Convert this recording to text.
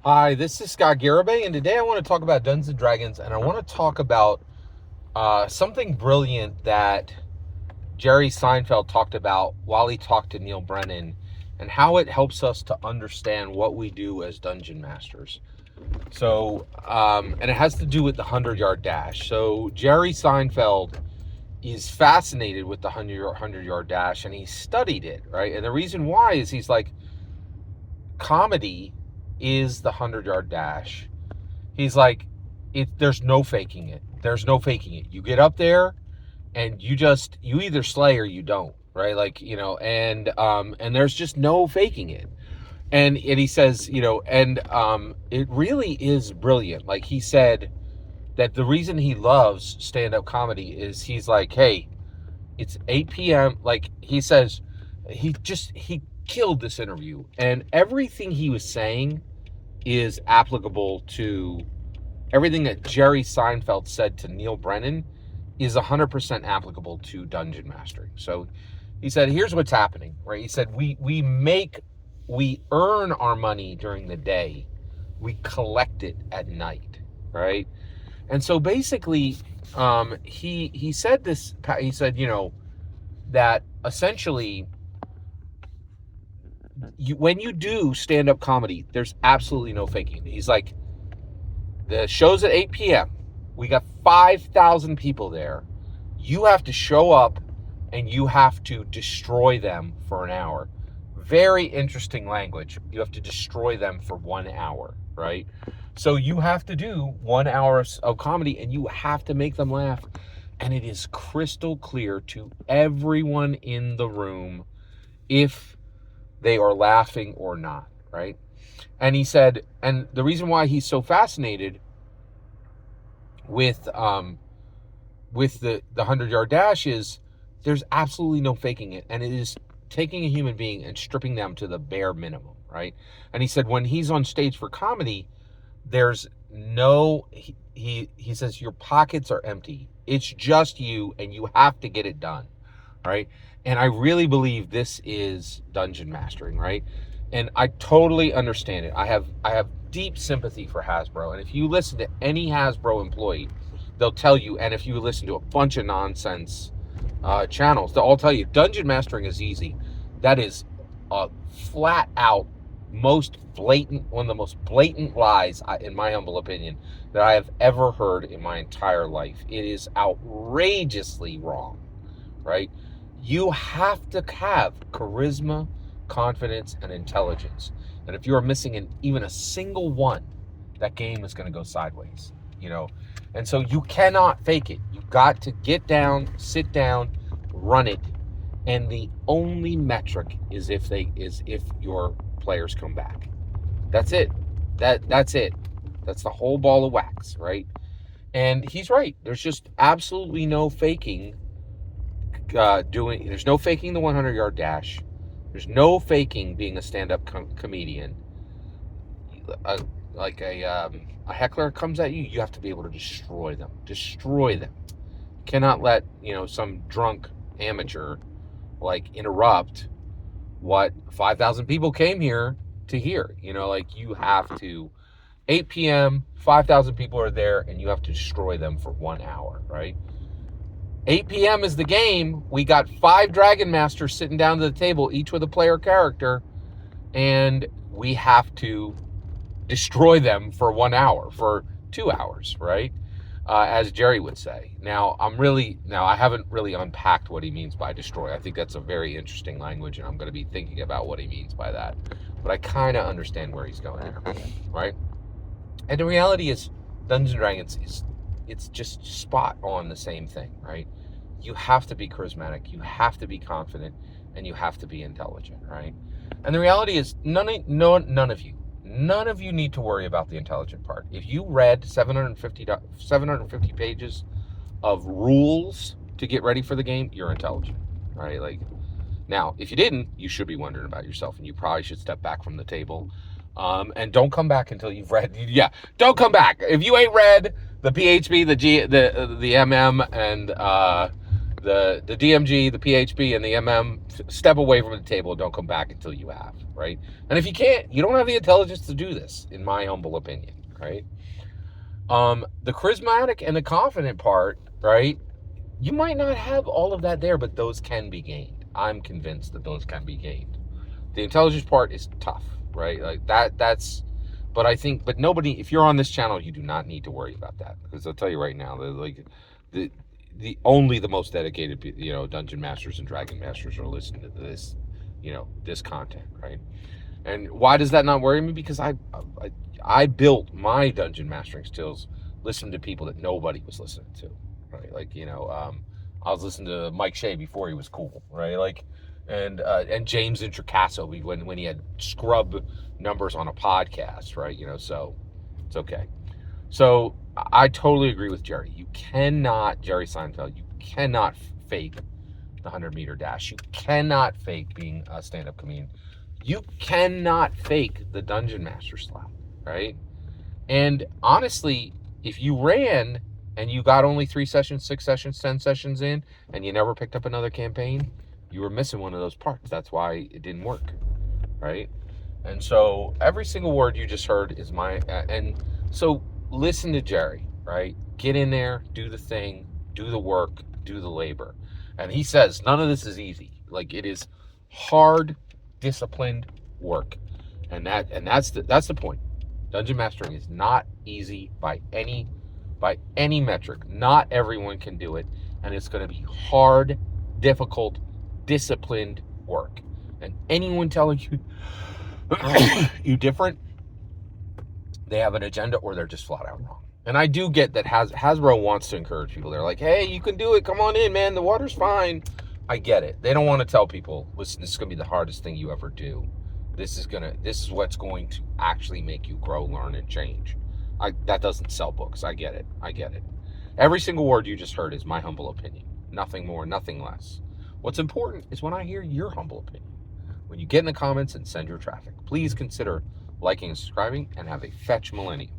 Hi, this is Scott Garibay, and today I want to talk about Dungeons and Dragons, and I want to talk about something brilliant that Jerry Seinfeld talked about while he talked to Neil Brennan, and how it helps us to understand what we do as dungeon masters. And it has to do with the 100-yard dash. So Jerry Seinfeld is fascinated with the 100-yard dash, and he studied it, right? And the reason why is he's like, comedy is the 100-yard dash. He's like, there's no faking it. There's no faking it. You get up there and you either slay or you don't, right? Like, and there's just no faking it. And he says, it really is brilliant. Like, he said that the reason he loves stand-up comedy is he's like, hey, it's 8 p.m. Like, he says, he killed this interview, and everything he was saying is applicable to everything that Jerry Seinfeld said to Neil Brennan is 100% applicable to dungeon mastering. So he said, here's what's happening, right? He said, we earn our money during the day. We collect it at night, right? And so basically, he said this, he said, that essentially, when you do stand-up comedy, there's absolutely no faking. He's like, the show's at 8 p.m. We got 5,000 people there. You have to show up and you have to destroy them for an hour. Very interesting language. You have to destroy them for 1 hour, right? So you have to do 1 hour of comedy and you have to make them laugh. And it is crystal clear to everyone in the room if they are laughing or not, right? And he said, and the reason why he's so fascinated with the 100-yard dash is there's absolutely no faking it, and it is taking a human being and stripping them to the bare minimum, right? And he said when he's on stage for comedy, there's no, he says your pockets are empty. It's just you, and you have to get it done, right? And I really believe this is dungeon mastering, right? And I totally understand it. I have deep sympathy for Hasbro. And if you listen to any Hasbro employee, they'll tell you, and if you listen to a bunch of nonsense channels, they'll all tell you dungeon mastering is easy. That is a flat out one of the most blatant lies, in my humble opinion, that I have ever heard in my entire life. It is outrageously wrong, right? You have to have charisma, confidence, and intelligence. And if you are missing even a single one, that game is going to go sideways, And so you cannot fake it. You got to get down, sit down, run it. And the only metric is if your players come back. That's it. That's it. That's the whole ball of wax, right? And he's right. There's just absolutely no faking there's no faking the 100-yard dash. There's no faking being a stand-up comedian. A heckler comes at you, you have to be able to destroy them. You cannot let some drunk amateur interrupt what 5,000 people came here to hear. You have to. 8 p.m. 5,000 people are there, and you have to destroy them for 1 hour, right? 8 p.m. is the game. We got 5 Dragon Masters sitting down to the table, each with a player character, and we have to destroy them for 1 hour, for 2 hours, right? As Jerry would say. Now, I haven't really unpacked what he means by destroy. I think that's a very interesting language, and I'm going to be thinking about what he means by that. But I kind of understand where he's going here, right? And the reality is, Dungeons & Dragons it's just spot on the same thing, right? You have to be charismatic, you have to be confident, and you have to be intelligent, right? And the reality is, none of you need to worry about the intelligent part. If you read 750 pages of rules to get ready for the game, you're intelligent, right? Now, if you didn't, you should be wondering about yourself, and you probably should step back from the table. And don't come back until you've read. Yeah, don't come back if you ain't read the PHP, the MM, and the DMG, the PHB, and the MM, step away from the table and don't come back until you have, right? And if you can't, you don't have the intelligence to do this, in my humble opinion, right? The charismatic and the confident part, right? You might not have all of that there, but those can be gained. I'm convinced that those can be gained. The intelligence part is tough, right? Like that's, but I think, but nobody, if you're on this channel, you do not need to worry about that, because I'll tell you right now, like the only the most dedicated, dungeon masters and dragon masters are listening to this, this content, right? And why does that not worry me? Because I built my dungeon mastering skills listening to people that nobody was listening to, right? Like, I was listening to Mike Shea before he was cool, right? Like, and James Introcaso when he had scrub numbers on a podcast, right? So it's okay. So I totally agree with Jerry. Jerry Seinfeld, you cannot fake the 100-meter dash. You cannot fake being a stand-up comedian. You cannot fake the Dungeon Master slot, right? And honestly, if you ran and you got only 3 sessions, 6 sessions, 10 sessions in, and you never picked up another campaign, you were missing one of those parts. That's why it didn't work, right? And so every single word you just heard is and so listen to Jerry, right? Get in there, do the thing, do the work, do the labor. And he says none of this is easy. Like, it is hard, disciplined work. And that's the point. Dungeon mastering is not easy by any metric. Not everyone can do it, and it's going to be hard, difficult, disciplined work. And anyone telling you you different, they have an agenda, or they're just flat out wrong. And I do get that Hasbro wants to encourage people. They're like, hey, you can do it. Come on in, man. The water's fine. I get it. They don't want to tell people, listen, this is going to be the hardest thing you ever do. This is what's going to actually make you grow, learn, and change. That doesn't sell books. I get it. Every single word you just heard is my humble opinion. Nothing more, nothing less. What's important is when I hear your humble opinion. When you get in the comments and send your traffic, please consider liking and subscribing, and have a fetch millennium.